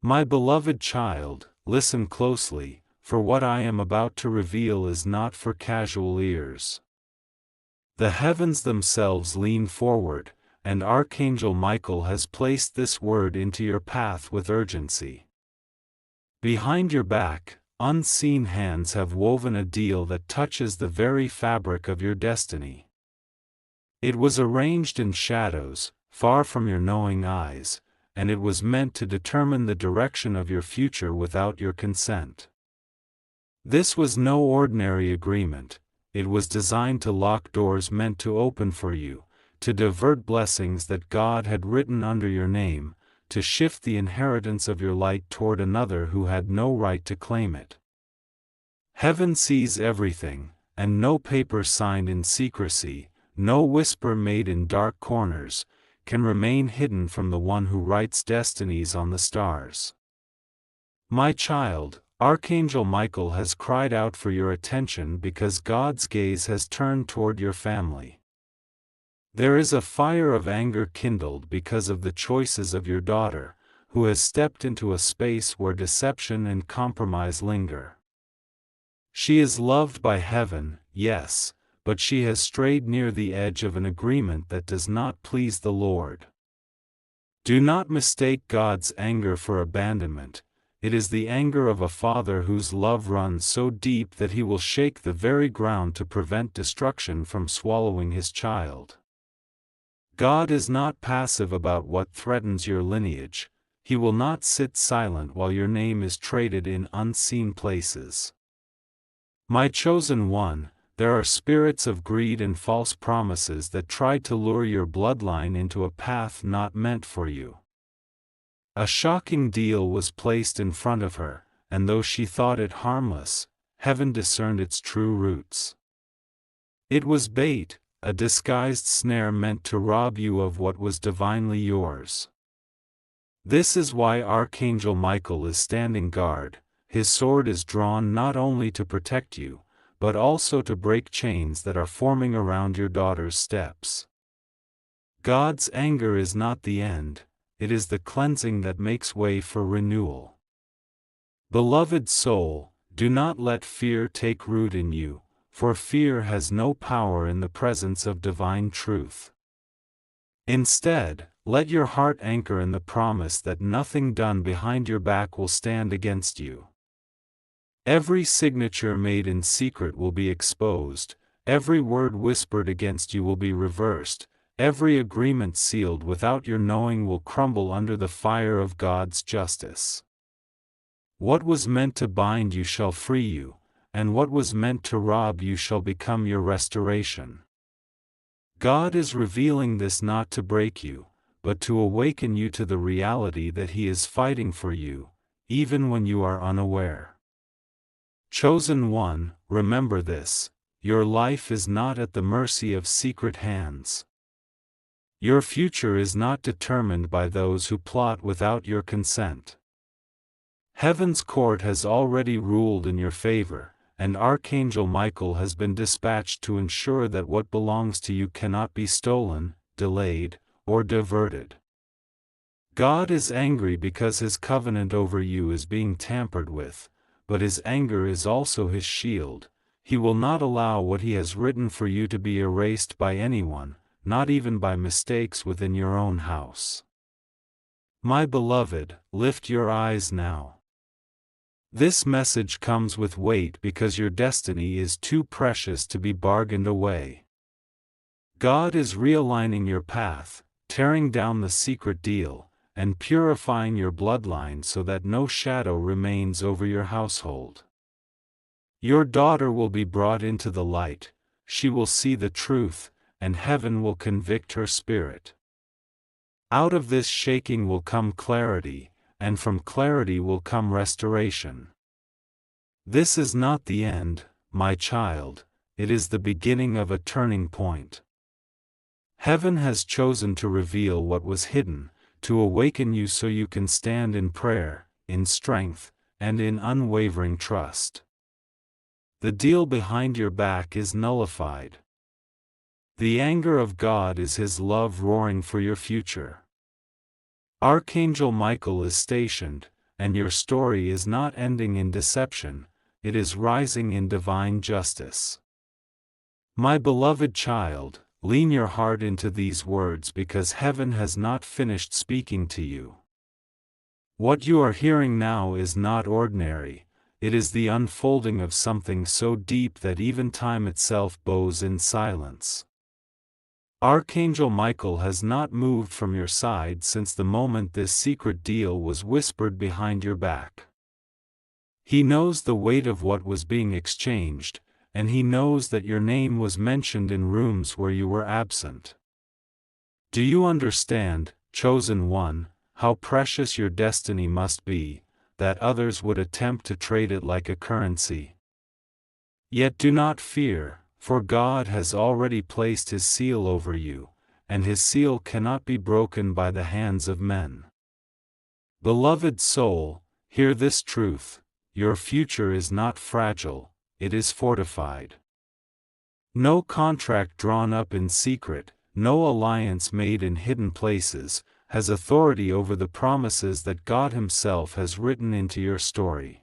My beloved child, listen closely, for what I am about to reveal is not for casual ears. The heavens themselves lean forward, and Archangel Michael has placed this word into your path with urgency. Behind your back, unseen hands have woven a deal that touches the very fabric of your destiny. It was arranged in shadows, far from your knowing eyes, and it was meant to determine the direction of your future without your consent. This was no ordinary agreement. It was designed to lock doors meant to open for you, to divert blessings that God had written under your name, to shift the inheritance of your light toward another who had no right to claim it. Heaven sees everything, and no paper signed in secrecy, no whisper made in dark corners, can remain hidden from the one who writes destinies on the stars. My child, Archangel Michael has cried out for your attention because God's gaze has turned toward your family. There is a fire of anger kindled because of the choices of your daughter, who has stepped into a space where deception and compromise linger. She is loved by heaven, yes, but she has strayed near the edge of an agreement that does not please the Lord. Do not mistake God's anger for abandonment. It is the anger of a father whose love runs so deep that he will shake the very ground to prevent destruction from swallowing his child. God is not passive about what threatens your lineage. He will not sit silent while your name is traded in unseen places. My chosen one, there are spirits of greed and false promises that try to lure your bloodline into a path not meant for you. A shocking deal was placed in front of her, and though she thought it harmless, heaven discerned its true roots. It was bait, a disguised snare meant to rob you of what was divinely yours. This is why Archangel Michael is standing guard. His sword is drawn not only to protect you, but also to break chains that are forming around your daughter's steps. God's anger is not the end. It is the cleansing that makes way for renewal. Beloved soul, do not let fear take root in you, for fear has no power in the presence of divine truth. Instead, let your heart anchor in the promise that nothing done behind your back will stand against you. Every signature made in secret will be exposed, every word whispered against you will be reversed, every agreement sealed without your knowing will crumble under the fire of God's justice. What was meant to bind you shall free you, and what was meant to rob you shall become your restoration. God is revealing this not to break you, but to awaken you to the reality that He is fighting for you, even when you are unaware. Chosen one, remember this: your life is not at the mercy of secret hands. Your future is not determined by those who plot without your consent. Heaven's court has already ruled in your favor, and Archangel Michael has been dispatched to ensure that what belongs to you cannot be stolen, delayed, or diverted. God is angry because His covenant over you is being tampered with, but His anger is also His shield. He will not allow what He has written for you to be erased by anyone, not even by mistakes within your own house. My beloved, lift your eyes now. This message comes with weight because your destiny is too precious to be bargained away. God is realigning your path, tearing down the secret deal, and purifying your bloodline so that no shadow remains over your household. Your daughter will be brought into the light, she will see the truth, and heaven will convict her spirit. Out of this shaking will come clarity, and from clarity will come restoration. This is not the end, my child, it is the beginning of a turning point. Heaven has chosen to reveal what was hidden, to awaken you so you can stand in prayer, in strength, and in unwavering trust. The deal behind your back is nullified. The anger of God is His love roaring for your future. Archangel Michael is stationed, and your story is not ending in deception, it is rising in divine justice. My beloved child, lean your heart into these words because heaven has not finished speaking to you. What you are hearing now is not ordinary, it is the unfolding of something so deep that even time itself bows in silence. Archangel Michael has not moved from your side since the moment this secret deal was whispered behind your back. He knows the weight of what was being exchanged, and he knows that your name was mentioned in rooms where you were absent. Do you understand, chosen one, how precious your destiny must be, that others would attempt to trade it like a currency? Yet do not fear, for God has already placed His seal over you, and His seal cannot be broken by the hands of men. Beloved soul, hear this truth: your future is not fragile, it is fortified. No contract drawn up in secret, no alliance made in hidden places, has authority over the promises that God Himself has written into your story.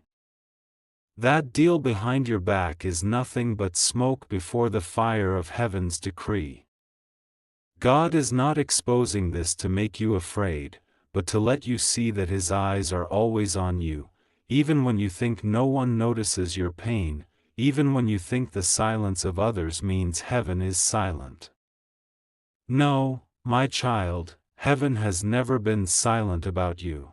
That deal behind your back is nothing but smoke before the fire of heaven's decree. God is not exposing this to make you afraid, but to let you see that His eyes are always on you, even when you think no one notices your pain, even when you think the silence of others means heaven is silent. No, my child, heaven has never been silent about you.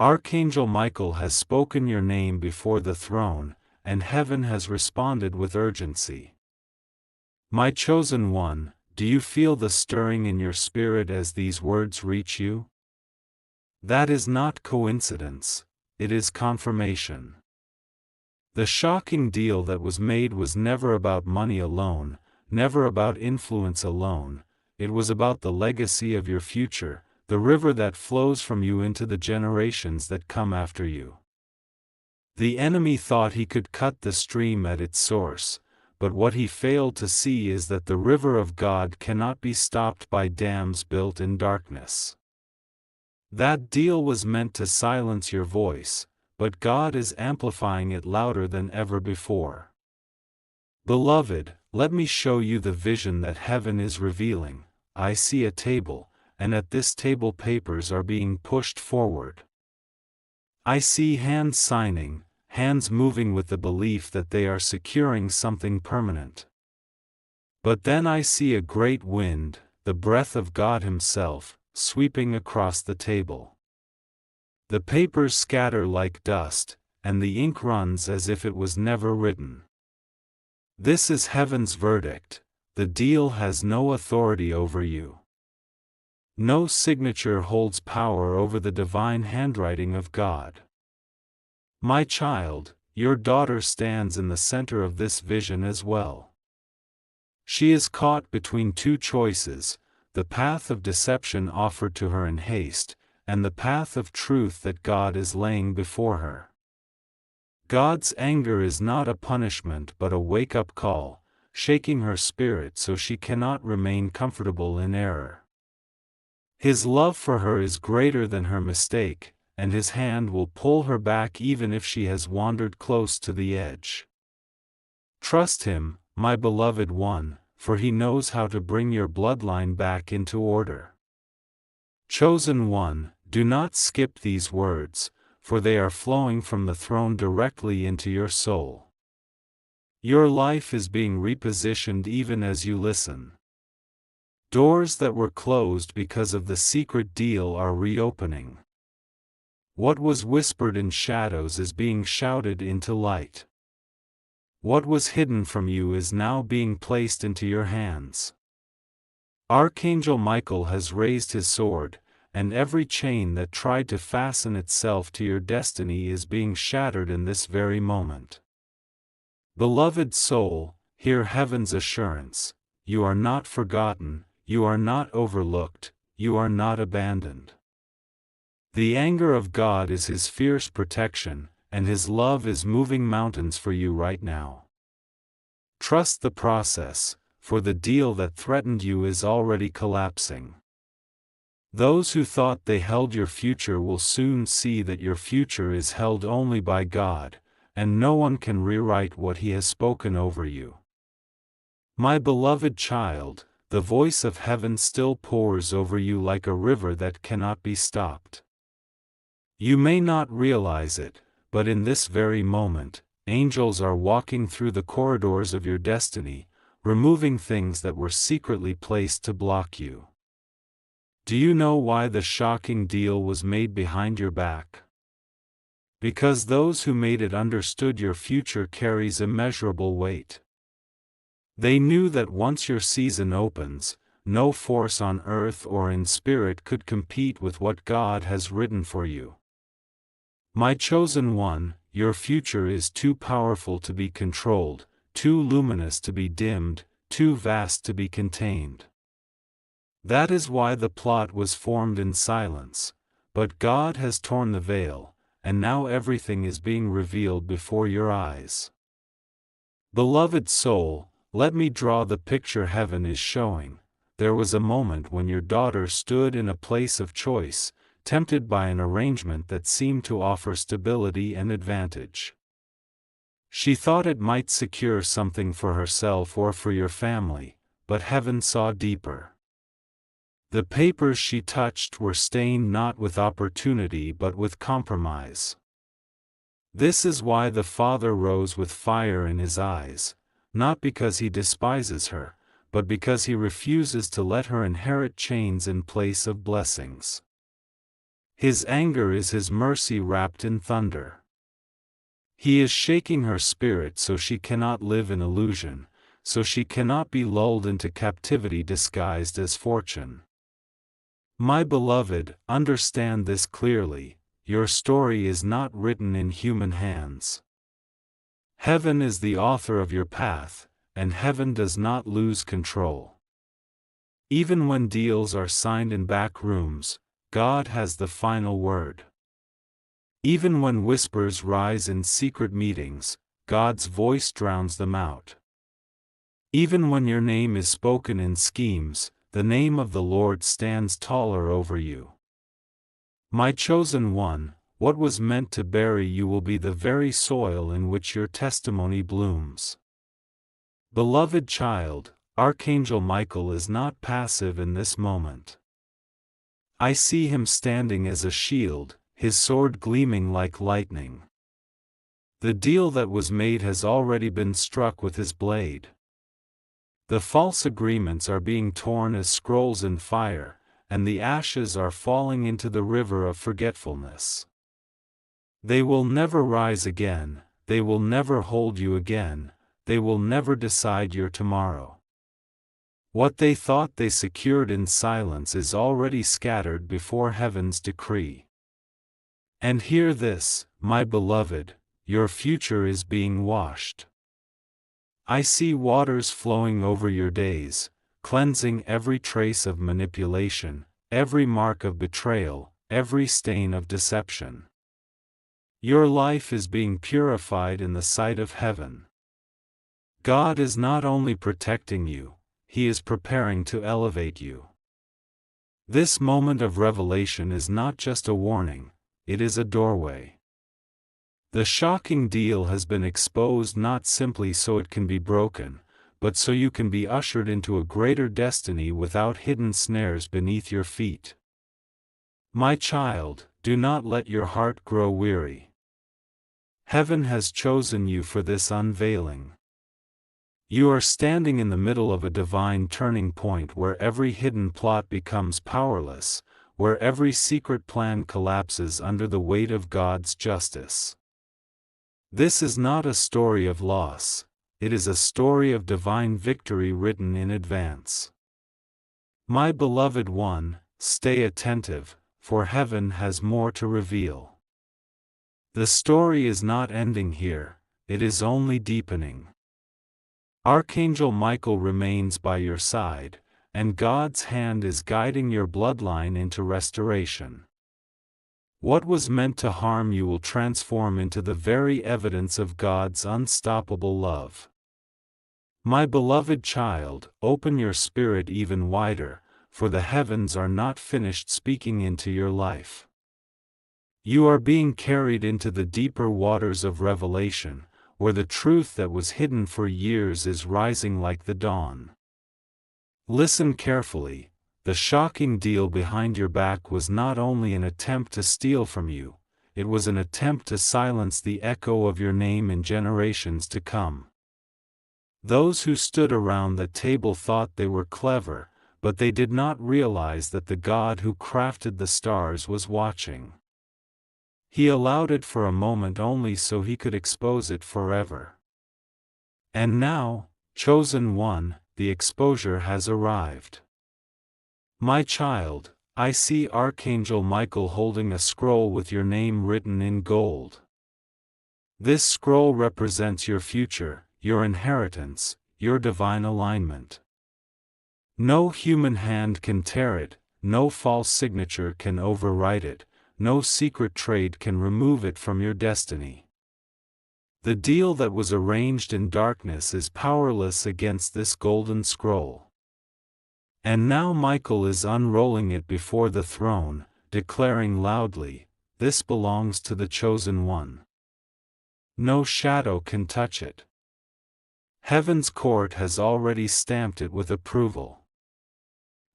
Archangel Michael has spoken your name before the throne, and heaven has responded with urgency. My chosen one, do you feel the stirring in your spirit as these words reach you? That is not coincidence, it is confirmation. The shocking deal that was made was never about money alone, never about influence alone, it was about the legacy of your future, the river that flows from you into the generations that come after you. The enemy thought he could cut the stream at its source, but what he failed to see is that the river of God cannot be stopped by dams built in darkness. That deal was meant to silence your voice, but God is amplifying it louder than ever before. Beloved, let me show you the vision that heaven is revealing. I see a table, and at this table papers are being pushed forward. I see hands signing, hands moving with the belief that they are securing something permanent. But then I see a great wind, the breath of God Himself, sweeping across the table. The papers scatter like dust, and the ink runs as if it was never written. This is heaven's verdict: the deal has no authority over you. No signature holds power over the divine handwriting of God. My child, your daughter stands in the center of this vision as well. She is caught between two choices: the path of deception offered to her in haste, and the path of truth that God is laying before her. God's anger is not a punishment but a wake-up call, shaking her spirit so she cannot remain comfortable in error. His love for her is greater than her mistake, and His hand will pull her back even if she has wandered close to the edge. Trust Him, my beloved one, for He knows how to bring your bloodline back into order. Chosen one, do not skip these words, for they are flowing from the throne directly into your soul. Your life is being repositioned even as you listen. Doors that were closed because of the secret deal are reopening. What was whispered in shadows is being shouted into light. What was hidden from you is now being placed into your hands. Archangel Michael has raised his sword, and every chain that tried to fasten itself to your destiny is being shattered in this very moment. Beloved soul, hear heaven's assurance: you are not forgotten, you are not overlooked, you are not abandoned. The anger of God is His fierce protection, and His love is moving mountains for you right now. Trust the process, for the deal that threatened you is already collapsing. Those who thought they held your future will soon see that your future is held only by God, and no one can rewrite what He has spoken over you. My beloved child, the voice of heaven still pours over you like a river that cannot be stopped. You may not realize it, but in this very moment, angels are walking through the corridors of your destiny, removing things that were secretly placed to block you. Do you know why the shocking deal was made behind your back? Because those who made it understood your future carries immeasurable weight. They knew that once your season opens, no force on earth or in spirit could compete with what God has written for you. My chosen one, your future is too powerful to be controlled, too luminous to be dimmed, too vast to be contained. That is why the plot was formed in silence, but God has torn the veil, and now everything is being revealed before your eyes. Beloved soul, let me draw the picture heaven is showing. There was a moment when your daughter stood in a place of choice, tempted by an arrangement that seemed to offer stability and advantage. She thought it might secure something for herself or for your family, but heaven saw deeper. The papers she touched were stained not with opportunity but with compromise. This is why the Father rose with fire in his eyes, not because he despises her, but because he refuses to let her inherit chains in place of blessings. His anger is his mercy wrapped in thunder. He is shaking her spirit so she cannot live in illusion, so she cannot be lulled into captivity disguised as fortune. My beloved, understand this clearly, your story is not written in human hands. Heaven is the author of your path, and heaven does not lose control. Even when deals are signed in back rooms, God has the final word. Even when whispers rise in secret meetings, God's voice drowns them out. Even when your name is spoken in schemes, the name of the Lord stands taller over you. My chosen one, what was meant to bury you will be the very soil in which your testimony blooms. Beloved child, Archangel Michael is not passive in this moment. I see him standing as a shield, his sword gleaming like lightning. The deal that was made has already been struck with his blade. The false agreements are being torn as scrolls in fire, and the ashes are falling into the river of forgetfulness. They will never rise again, they will never hold you again, they will never decide your tomorrow. What they thought they secured in silence is already scattered before heaven's decree. And hear this, my beloved, your future is being washed. I see waters flowing over your days, cleansing every trace of manipulation, every mark of betrayal, every stain of deception. Your life is being purified in the sight of heaven. God is not only protecting you, He is preparing to elevate you. This moment of revelation is not just a warning, it is a doorway. The shocking deal has been exposed not simply so it can be broken, but so you can be ushered into a greater destiny without hidden snares beneath your feet. My child, do not let your heart grow weary. Heaven has chosen you for this unveiling. You are standing in the middle of a divine turning point where every hidden plot becomes powerless, where every secret plan collapses under the weight of God's justice. This is not a story of loss, it is a story of divine victory written in advance. My beloved one, stay attentive, for heaven has more to reveal. The story is not ending here, it is only deepening. Archangel Michael remains by your side, and God's hand is guiding your bloodline into restoration. What was meant to harm you will transform into the very evidence of God's unstoppable love. My beloved child, open your spirit even wider, for the heavens are not finished speaking into your life. You are being carried into the deeper waters of revelation, where the truth that was hidden for years is rising like the dawn. Listen carefully. The shocking deal behind your back was not only an attempt to steal from you, it was an attempt to silence the echo of your name in generations to come. Those who stood around the table thought they were clever, but they did not realize that the God who crafted the stars was watching. He allowed it for a moment only so he could expose it forever. And now, chosen one, the exposure has arrived. My child, I see Archangel Michael holding a scroll with your name written in gold. This scroll represents your future, your inheritance, your divine alignment. No human hand can tear it, no false signature can overwrite it, no secret trade can remove it from your destiny. The deal that was arranged in darkness is powerless against this golden scroll. And now Michael is unrolling it before the throne, declaring loudly, "This belongs to the chosen one. No shadow can touch it. Heaven's court has already stamped it with approval."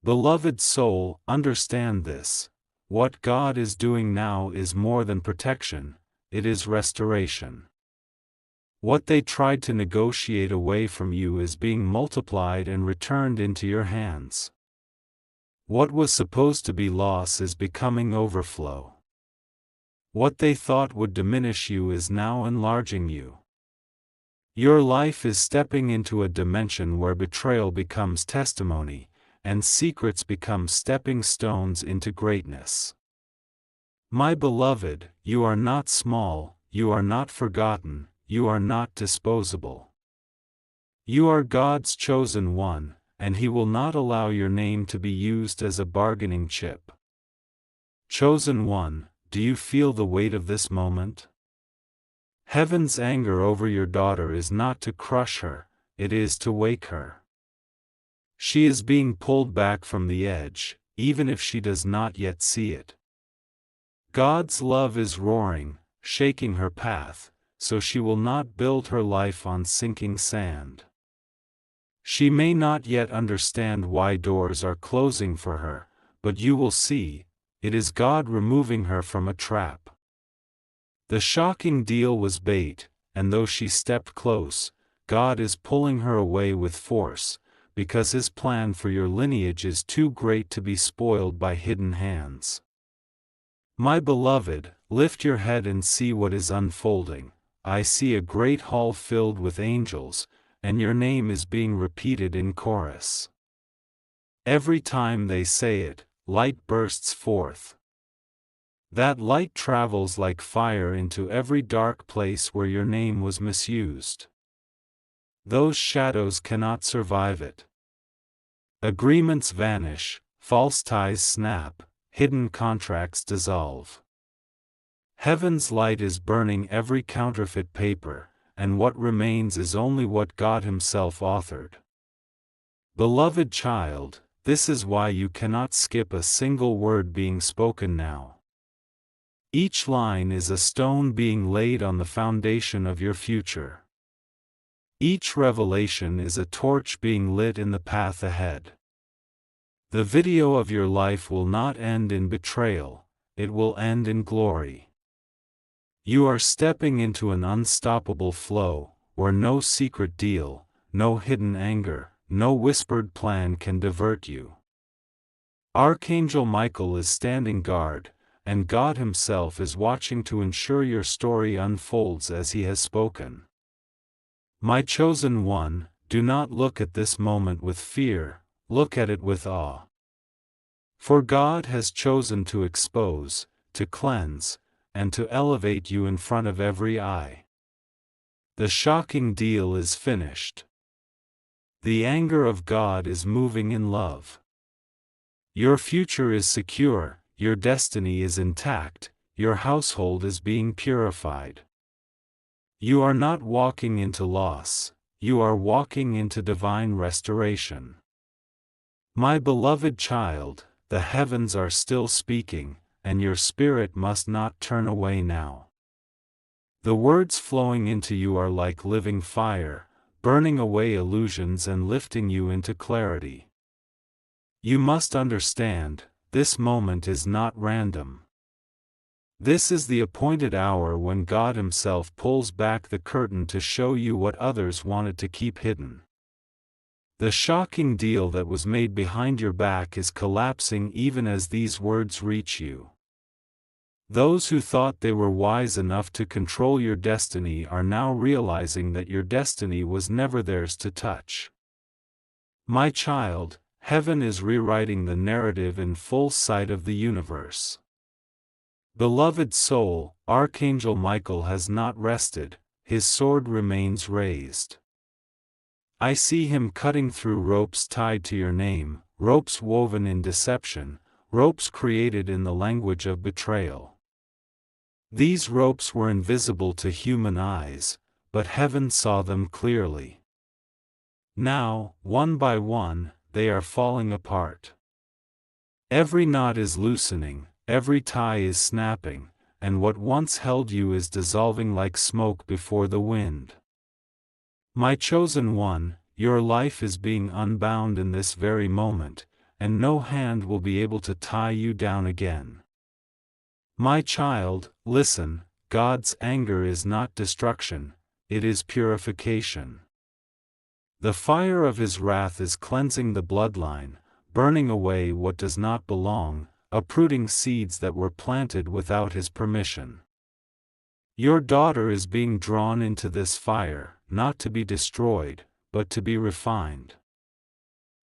Beloved soul, understand this. What God is doing now is more than protection, it is restoration. What they tried to negotiate away from you is being multiplied and returned into your hands. What was supposed to be loss is becoming overflow. What they thought would diminish you is now enlarging you. Your life is stepping into a dimension where betrayal becomes testimony, and secrets become stepping stones into greatness. My beloved, you are not small, you are not forgotten, you are not disposable. You are God's chosen one, and He will not allow your name to be used as a bargaining chip. Chosen one, do you feel the weight of this moment? Heaven's anger over your daughter is not to crush her, it is to wake her. She is being pulled back from the edge, even if she does not yet see it. God's love is roaring, shaking her path, so she will not build her life on sinking sand. She may not yet understand why doors are closing for her, but you will see, it is God removing her from a trap. The shocking deal was bait, and though she stepped close, God is pulling her away with force, because His plan for your lineage is too great to be spoiled by hidden hands. My beloved, lift your head and see what is unfolding. I see a great hall filled with angels, and your name is being repeated in chorus. Every time they say it, light bursts forth. That light travels like fire into every dark place where your name was misused. Those shadows cannot survive it. Agreements vanish, false ties snap, hidden contracts dissolve. Heaven's light is burning every counterfeit paper, and what remains is only what God Himself authored. Beloved child, this is why you cannot skip a single word being spoken now. Each line is a stone being laid on the foundation of your future. Each revelation is a torch being lit in the path ahead. The video of your life will not end in betrayal, it will end in glory. You are stepping into an unstoppable flow, where no secret deal, no hidden anger, no whispered plan can divert you. Archangel Michael is standing guard, and God Himself is watching to ensure your story unfolds as He has spoken. My chosen one, do not look at this moment with fear, look at it with awe. For God has chosen to expose, to cleanse, and to elevate you in front of every eye. The shocking deal is finished. The anger of God is moving in love. Your future is secure, your destiny is intact, your household is being purified. You are not walking into loss, you are walking into divine restoration. My beloved child, the heavens are still speaking, and your spirit must not turn away now. The words flowing into you are like living fire, burning away illusions and lifting you into clarity. You must understand, this moment is not random. This is the appointed hour when God Himself pulls back the curtain to show you what others wanted to keep hidden. The shocking deal that was made behind your back is collapsing even as these words reach you. Those who thought they were wise enough to control your destiny are now realizing that your destiny was never theirs to touch. My child, heaven is rewriting the narrative in full sight of the universe. Beloved soul, Archangel Michael has not rested, his sword remains raised. I see him cutting through ropes tied to your name, ropes woven in deception, ropes created in the language of betrayal. These ropes were invisible to human eyes, but heaven saw them clearly. Now, one by one, they are falling apart. Every knot is loosening, every tie is snapping, and what once held you is dissolving like smoke before the wind. My chosen one, your life is being unbound in this very moment, and no hand will be able to tie you down again. My child, listen, God's anger is not destruction, it is purification. The fire of His wrath is cleansing the bloodline, burning away what does not belong, uprooting seeds that were planted without His permission. Your daughter is being drawn into this fire, not to be destroyed, but to be refined.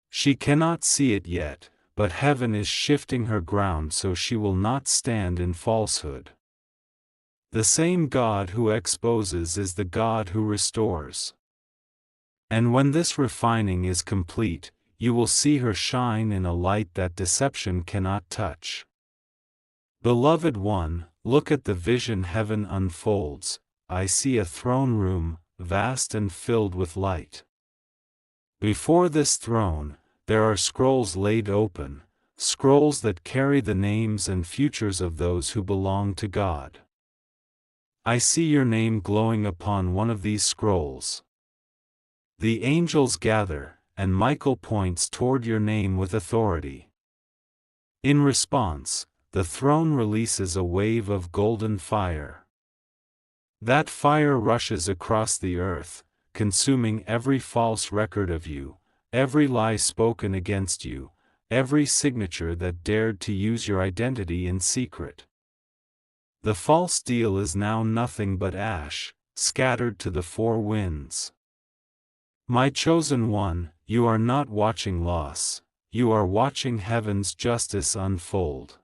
She cannot see it yet, but heaven is shifting her ground so she will not stand in falsehood. The same God who exposes is the God who restores. And when this refining is complete, you will see her shine in a light that deception cannot touch. Beloved one, look at the vision heaven unfolds. I see a throne room, vast and filled with light. Before this throne, there are scrolls laid open, scrolls that carry the names and futures of those who belong to God. I see your name glowing upon one of these scrolls. The angels gather, and Michael points toward your name with authority. In response, the throne releases a wave of golden fire. That fire rushes across the earth, consuming every false record of you, every lie spoken against you, every signature that dared to use your identity in secret. The false deal is now nothing but ash, scattered to the four winds. My chosen one, you are not watching loss, you are watching heaven's justice unfold.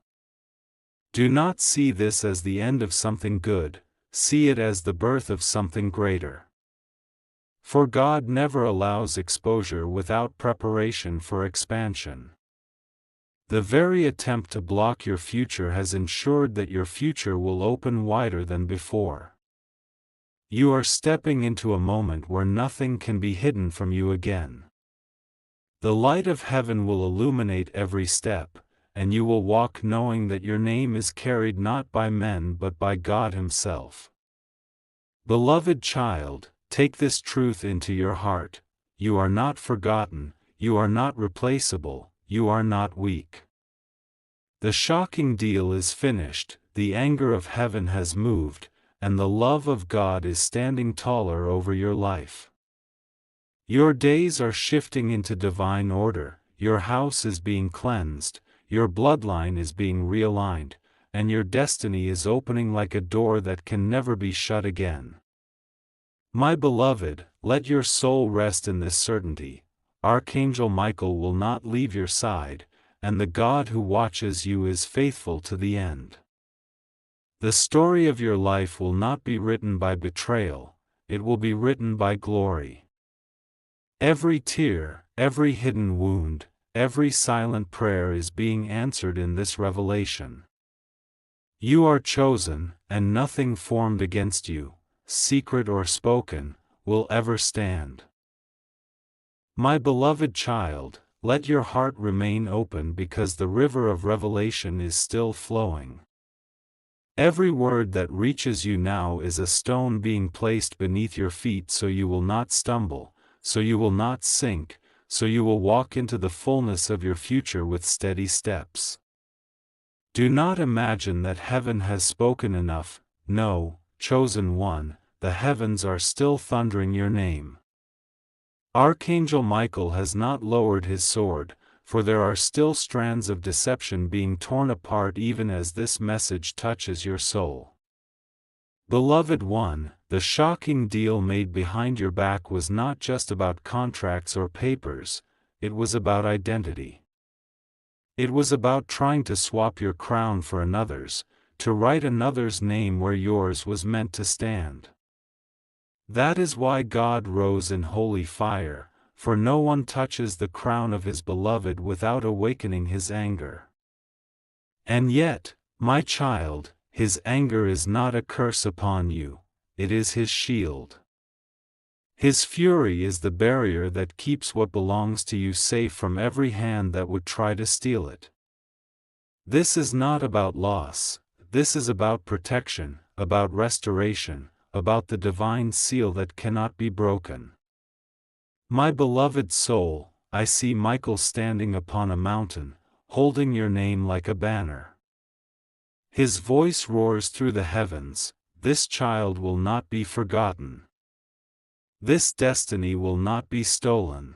Do not see this as the end of something good, see it as the birth of something greater. For God never allows exposure without preparation for expansion. The very attempt to block your future has ensured that your future will open wider than before. You are stepping into a moment where nothing can be hidden from you again. The light of heaven will illuminate every step, and you will walk knowing that your name is carried not by men but by God Himself. Beloved child, take this truth into your heart: you are not forgotten, you are not replaceable, you are not weak. The shocking deal is finished, the anger of heaven has moved, and the love of God is standing taller over your life. Your days are shifting into divine order, your house is being cleansed, your bloodline is being realigned, and your destiny is opening like a door that can never be shut again. My beloved, let your soul rest in this certainty: Archangel Michael will not leave your side, and the God who watches you is faithful to the end. The story of your life will not be written by betrayal, it will be written by glory. Every tear, every hidden wound, every silent prayer is being answered in this revelation. You are chosen, and nothing formed against you, secret or spoken, will ever stand. My beloved child, let your heart remain open because the river of revelation is still flowing. Every word that reaches you now is a stone being placed beneath your feet so you will not stumble, so you will not sink, so you will walk into the fullness of your future with steady steps. Do not imagine that heaven has spoken enough. No, chosen one, the heavens are still thundering your name. Archangel Michael has not lowered his sword, for there are still strands of deception being torn apart even as this message touches your soul. Beloved one, the shocking deal made behind your back was not just about contracts or papers, it was about identity. It was about trying to swap your crown for another's, to write another's name where yours was meant to stand. That is why God rose in holy fire, for no one touches the crown of his beloved without awakening his anger. And yet, my child, his anger is not a curse upon you, it is his shield. His fury is the barrier that keeps what belongs to you safe from every hand that would try to steal it. This is not about loss, this is about protection, about restoration, about the divine seal that cannot be broken. My beloved soul, I see Michael standing upon a mountain, holding your name like a banner. His voice roars through the heavens, this child will not be forgotten. This destiny will not be stolen.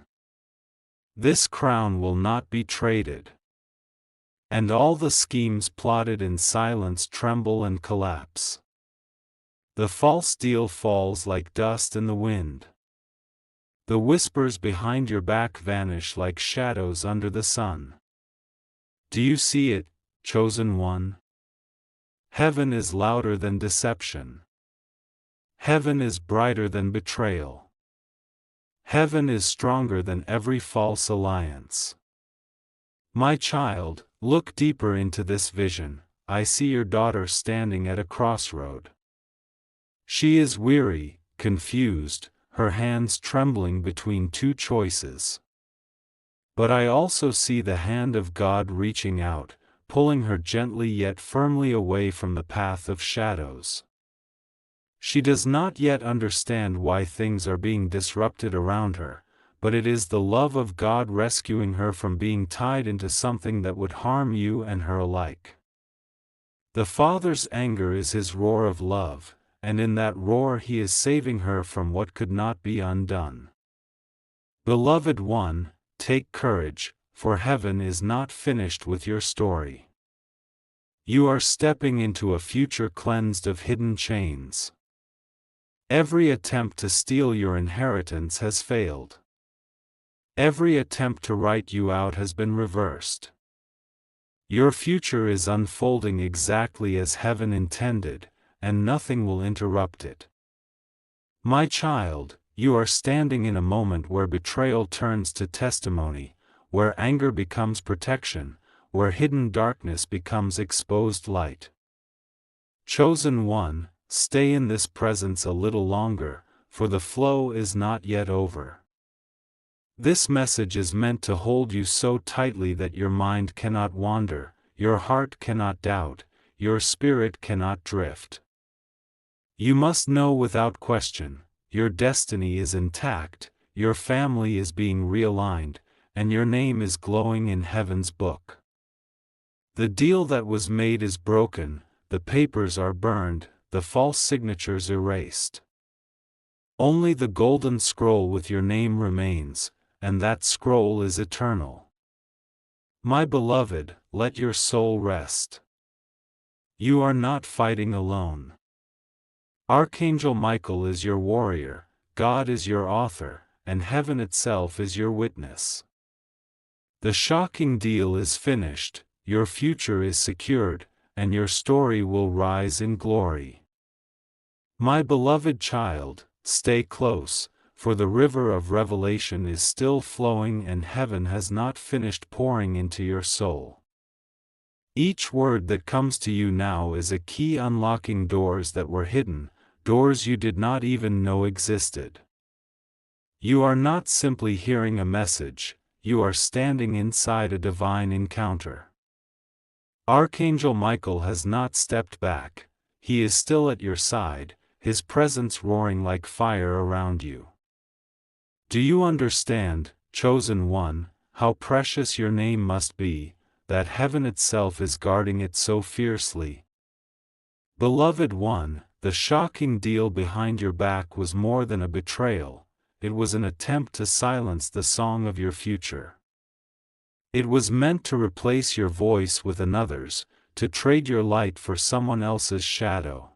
This crown will not be traded. And all the schemes plotted in silence tremble and collapse. The false deal falls like dust in the wind. The whispers behind your back vanish like shadows under the sun. Do you see it, chosen one? Heaven is louder than deception. Heaven is brighter than betrayal. Heaven is stronger than every false alliance. My child, look deeper into this vision. I see your daughter standing at a crossroad. She is weary, confused, her hands trembling between two choices. But I also see the hand of God reaching out, pulling her gently yet firmly away from the path of shadows. She does not yet understand why things are being disrupted around her, but it is the love of God rescuing her from being tied into something that would harm you and her alike. The Father's anger is his roar of love, and in that roar he is saving her from what could not be undone. Beloved one, take courage, for heaven is not finished with your story. You are stepping into a future cleansed of hidden chains. Every attempt to steal your inheritance has failed. Every attempt to write you out has been reversed. Your future is unfolding exactly as heaven intended, and nothing will interrupt it. My child, you are standing in a moment where betrayal turns to testimony, where anger becomes protection, where hidden darkness becomes exposed light. Chosen one, stay in this presence a little longer, for the flow is not yet over. This message is meant to hold you so tightly that your mind cannot wander, your heart cannot doubt, your spirit cannot drift. You must know without question, your destiny is intact, your family is being realigned, and your name is glowing in heaven's book. The deal that was made is broken, the papers are burned, the false signatures erased. Only the golden scroll with your name remains, and that scroll is eternal. My beloved, let your soul rest. You are not fighting alone. Archangel Michael is your warrior, God is your author, and heaven itself is your witness. The shocking deal is finished, your future is secured, and your story will rise in glory. My beloved child, stay close, for the river of revelation is still flowing and heaven has not finished pouring into your soul. Each word that comes to you now is a key unlocking doors that were hidden, doors you did not even know existed. You are not simply hearing a message, you are standing inside a divine encounter. Archangel Michael has not stepped back, he is still at your side, his presence roaring like fire around you. Do you understand, chosen one, how precious your name must be, that heaven itself is guarding it so fiercely? Beloved one, the shocking deal behind your back was more than a betrayal, it was an attempt to silence the song of your future. It was meant to replace your voice with another's, to trade your light for someone else's shadow.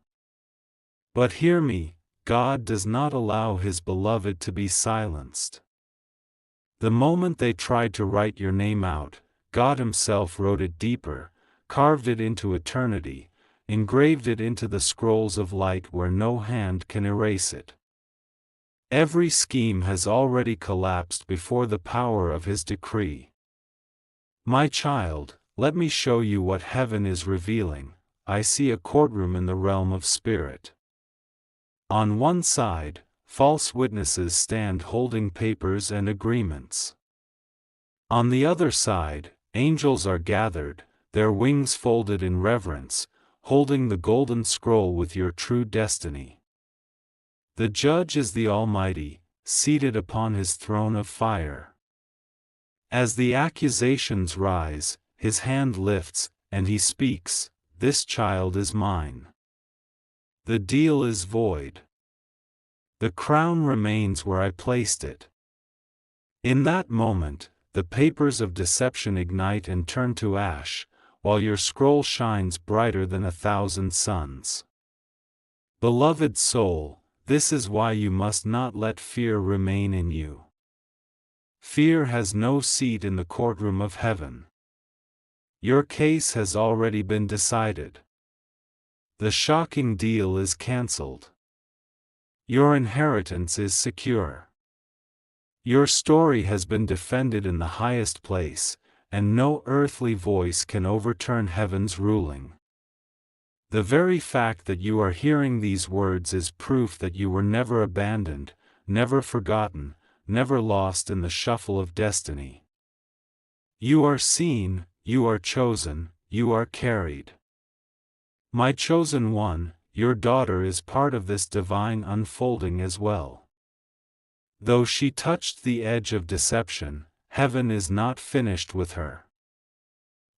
But hear me, God does not allow His beloved to be silenced. The moment they tried to write your name out, God Himself wrote it deeper, carved it into eternity, engraved it into the scrolls of light where no hand can erase it. Every scheme has already collapsed before the power of His decree. My child, let me show you what heaven is revealing. I see a courtroom in the realm of spirit. On one side, false witnesses stand holding papers and agreements. On the other side, angels are gathered, their wings folded in reverence, holding the golden scroll with your true destiny. The judge is the Almighty, seated upon His throne of fire. As the accusations rise, His hand lifts, and He speaks, "This child is mine." The deal is void. The crown remains where I placed it. In that moment, the papers of deception ignite and turn to ash, while your scroll shines brighter than 1,000 suns. Beloved soul, this is why you must not let fear remain in you. Fear has no seat in the courtroom of heaven. Your case has already been decided. The shocking deal is cancelled. Your inheritance is secure. Your story has been defended in the highest place, and no earthly voice can overturn heaven's ruling. The very fact that you are hearing these words is proof that you were never abandoned, never forgotten, never lost in the shuffle of destiny. You are seen, you are chosen, you are carried. My chosen one, your daughter is part of this divine unfolding as well. Though she touched the edge of deception, heaven is not finished with her.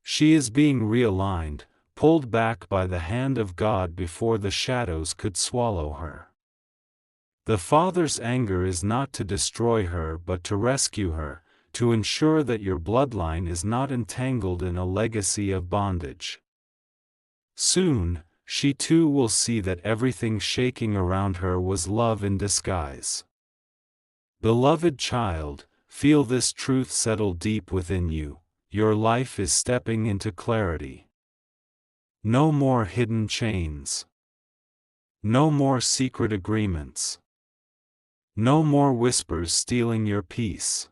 She is being realigned, pulled back by the hand of God before the shadows could swallow her. The Father's anger is not to destroy her but to rescue her, to ensure that your bloodline is not entangled in a legacy of bondage. Soon, she too will see that everything shaking around her was love in disguise. Beloved child, feel this truth settle deep within you, your life is stepping into clarity. No more hidden chains. No more secret agreements. No more whispers stealing your peace.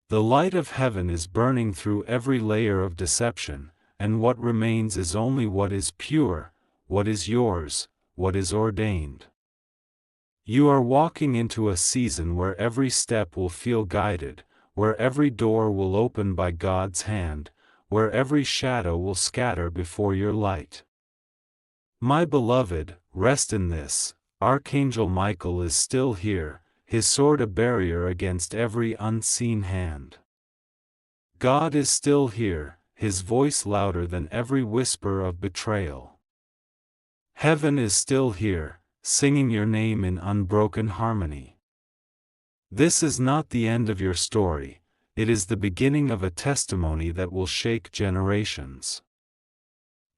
The light of heaven is burning through every layer of deception, and what remains is only what is pure, what is yours, what is ordained. You are walking into a season where every step will feel guided, where every door will open by God's hand, where every shadow will scatter before your light. My beloved, rest in this. Archangel Michael is still here, his sword a barrier against every unseen hand. God is still here, His voice louder than every whisper of betrayal. Heaven is still here, singing your name in unbroken harmony. This is not the end of your story, it is the beginning of a testimony that will shake generations.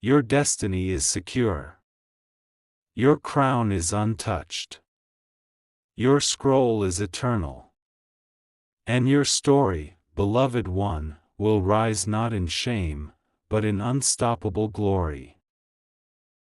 Your destiny is secure. Your crown is untouched. Your scroll is eternal. And your story, beloved one, will rise not in shame, but in unstoppable glory.